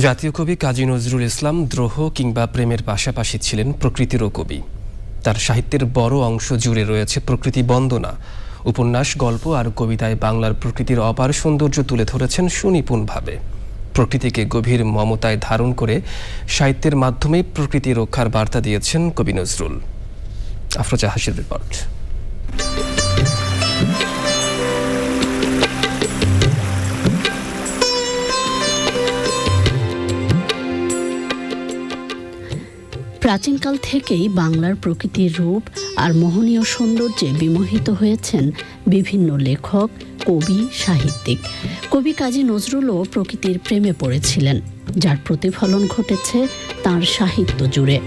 জাতীয় কবি কাজী নজরুল ইসলাম দ্রোহ কিংবা প্রেমের পাশাপাশি ছিলেন প্রকৃতিরও কবি। তার সাহিত্যের বড় অংশ জুড়ে রয়েছে প্রকৃতি বন্দনা। উপন্যাস, গল্প আর কবিতায় বাংলার প্রকৃতির অপার সৌন্দর্য তুলে ধরেছেন সুনিপুণভাবে। প্রকৃতিকে গভীর মমতায় ধারণ করে সাহিত্যের মাধ্যমে প্রকৃতি রক্ষার বার্তা দিয়েছেন কবি নজরুল। আফরোজা হাসির রিপোর্ট। প্রাচীনকাল থেকেই বাংলার প্রকৃতির রূপ আর মোহনীয় সৌন্দর্যে বিমোহিত হয়েছেন বিভিন্ন লেখক, কবি, সাহিত্যিক। কবি কাজী নজরুলও প্রকৃতির প্রেমে পড়েছিলেন, যার প্রতিফলন ঘটেছে তাঁর সাহিত্য জুড়ে।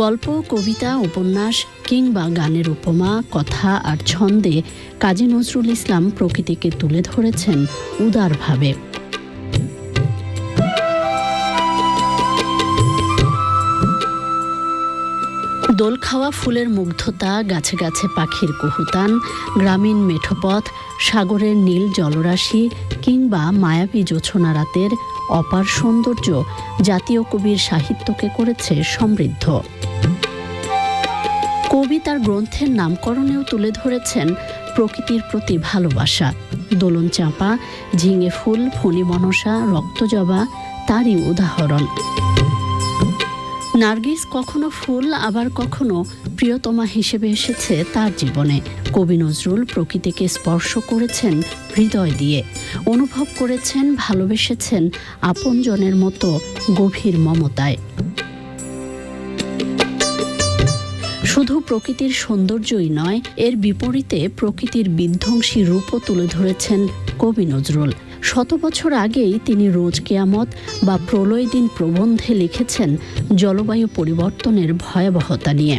গল্প, কবিতা, উপন্যাস কিংবা গানের উপমা, কথা আর ছন্দে কাজী নজরুল ইসলাম প্রকৃতিকে তুলে ধরেছেন উদারভাবে। দোল খাওয়া ফুলের মুগ্ধতা, গাছে গাছে পাখির কুহুতান, গ্রামীণ মেঠোপথ, সাগরের নীল জলরাশি কিংবা মায়াবী জোছনা রাতের অপার সৌন্দর্য জাতীয় কবির সাহিত্যকে করেছে সমৃদ্ধ। কবি তার গ্রন্থের নামকরণেও তুলে ধরেছেন প্রকৃতির প্রতি ভালোবাসা। দোলন চাঁপা, ঝিঙে ফুল, ফণি মনসা, রক্তজবা তারই উদাহরণ। নার্গিস কখনো ফুল, আবার কখনো প্রিয়তমা হিসেবে এসেছে তার জীবনে। কবি নজরুল প্রকৃতিকে স্পর্শ করেছেন হৃদয় দিয়ে, অনুভব করেছেন, ভালোবেসেছেন আপনজনের মতো গভীর মমতায়। শুধু প্রকৃতির সৌন্দর্যই নয়, এর বিপরীতে প্রকৃতির বিধ্বংসী রূপও তুলে ধরেছেন কবি নজরুল। 100 বছর আগেই তিনি রোজ কেয়ামত বা প্রলয় দিন প্রবন্ধে লিখেছেন জলবায়ু পরিবর্তনের ভয়াবহতা নিয়ে।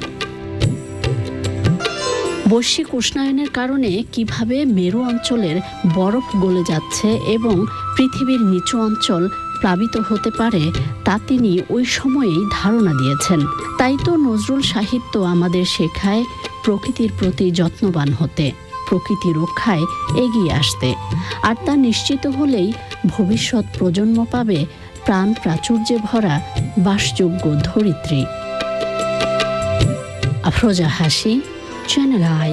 বৈশ্বিক উষ্ণায়নের কারণে কিভাবে মেরু অঞ্চলের বরফ গলে যাচ্ছে এবং পৃথিবীর নিচু অঞ্চল প্লাবিত হতে পারে তা তিনি ওই সময়েই ধারণা দিয়েছেন। তাই তো নজরুল সাহিত্য আমাদের শেখায় প্রকৃতির প্রতি যত্নবান হতে, প্রকৃতি রক্ষায় এগিয়ে আসতে। আর তা নিশ্চিত হলেই ভবিষ্যৎ প্রজন্ম পাবে প্রাণ প্রাচুর্যে ভরা বাসযোগ্য ধরিত্রী। আফরোজা হাসি, চ্যানেল আই।